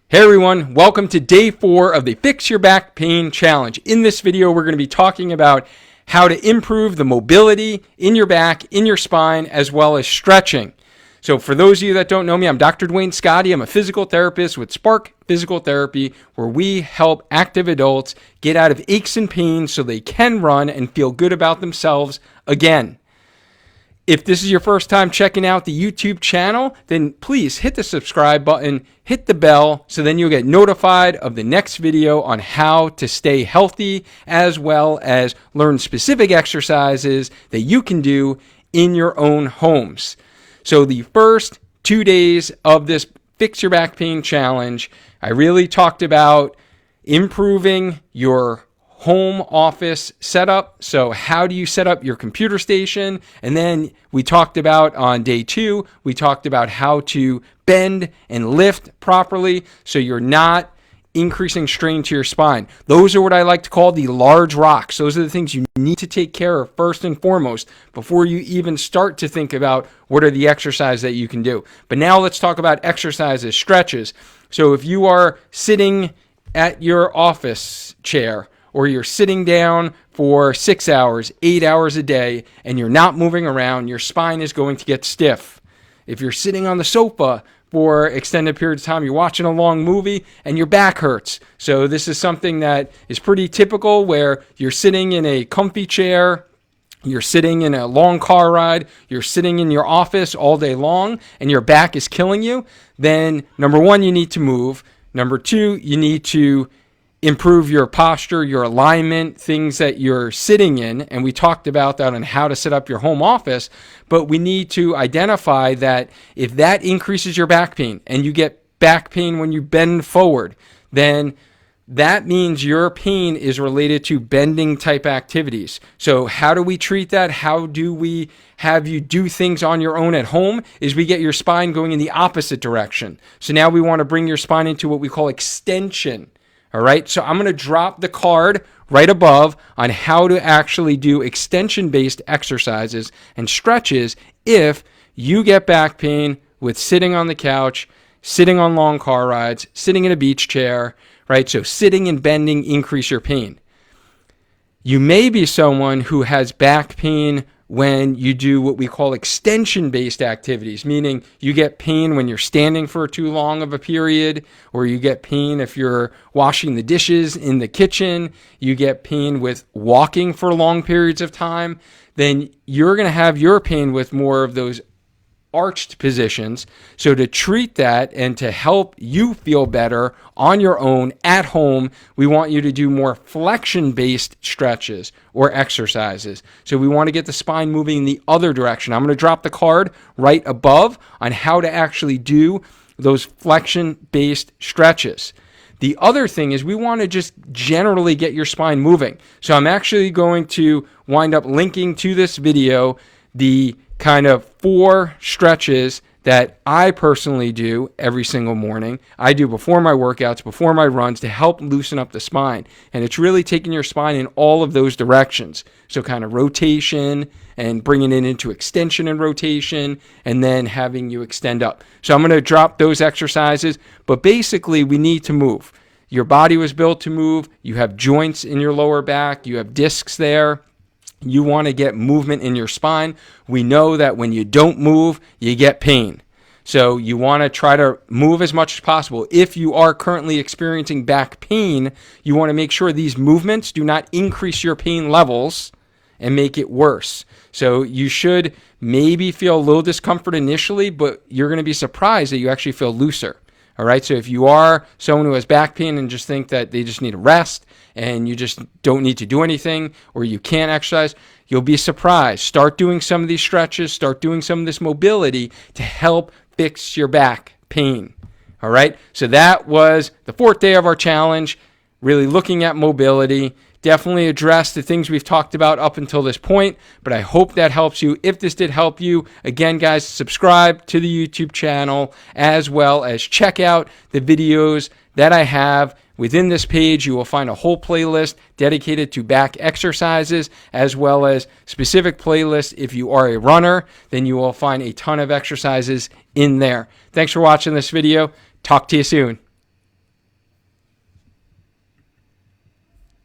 Hey everyone, welcome to day 4 of the Fix Your Back Pain Challenge. In this video, we're going to be talking about how to improve the mobility in your back, in your spine, as well as stretching. So for those of you that don't know me, I'm Dr. Dwayne Scotty. I'm a physical therapist with Spark Physical Therapy, where we help active adults get out of aches and pains so they can run and feel good about themselves again. If this is your first time checking out the YouTube channel, then please hit the subscribe button, hit the bell, so then you'll get notified of the next video on how to stay healthy, as well as learn specific exercises that you can do in your own homes. So the first 2 days of this Fix Your Back Pain Challenge, I really talked about improving your home office setup. So how do you set up your computer station? And then we talked about on day 2, we talked about how to bend and lift properly so you're not increasing strain to your spine. Those are what I like to call the large rocks. Those are the things you need to take care of first and foremost before you even start to think about what are the exercises that you can do. But now let's talk about exercises, stretches. So if you are sitting at your office chair, or you're sitting down for 6 hours, 8 hours a day, and you're not moving around, your spine is going to get stiff. If you're sitting on the sofa for extended periods of time, you're watching a long movie, and your back hurts. So this is something that is pretty typical, where you're sitting in a comfy chair, you're sitting in a long car ride, you're sitting in your office all day long, and your back is killing you. Then, number 1, you need to move. Number 2, you need to improve your posture, your alignment, things that you're sitting in. And we talked about that on how to set up your home office. But we need to identify that if that increases your back pain and you get back pain when you bend forward, then that means your pain is related to bending type activities. So how do we treat that? How do we have you do things on your own at home? Is we get your spine going in the opposite direction. So now we want to bring your spine into what we call extension. All right, so I'm going to drop the card right above on how to actually do extension-based exercises and stretches if you get back pain with sitting on the couch, sitting on long car rides, sitting in a beach chair, right? So sitting and bending increase your pain. You may be someone who has back pain when you do what we call extension-based activities, meaning you get pain when you're standing for too long of a period, or you get pain if you're washing the dishes in the kitchen, you get pain with walking for long periods of time, then you're going to have your pain with more of those arched positions. So to treat that and to help you feel better on your own at home, we want you to do more flexion-based stretches or exercises. So we want to get the spine moving in the other direction. I'm going to drop the card right above on how to actually do those flexion-based stretches. The other thing is we want to just generally get your spine moving. So I'm actually going to wind up linking to this video the kind of 4 stretches that I personally do every single morning. I do before my workouts, before my runs, to help loosen up the spine. And it's really taking your spine in all of those directions. So kind of rotation and bringing it into extension and rotation, and then having you extend up. So I'm going to drop those exercises, but basically we need to move. Your body was built to move. You have joints in your lower back. You have discs there. You want to get movement in your spine. We know that when you don't move, you get pain. So you want to try to move as much as possible. If you are currently experiencing back pain, you want to make sure these movements do not increase your pain levels and make it worse. So you should maybe feel a little discomfort initially, but you're going to be surprised that you actually feel looser. All right, so if you are someone who has back pain and just think that they just need a rest and you just don't need to do anything, or you can't exercise, you'll be surprised. Start doing some of these stretches, start doing some of this mobility to help fix your back pain. All right, so that was the 4th day of our challenge, really looking at mobility. Definitely address the things we've talked about up until this point, but I hope that helps you. If this did help you, again, guys, subscribe to the YouTube channel, as well as check out the videos that I have. Within this page, you will find a whole playlist dedicated to back exercises, as well as specific playlists. If you are a runner, then you will find a ton of exercises in there. Thanks for watching this video. Talk to you soon.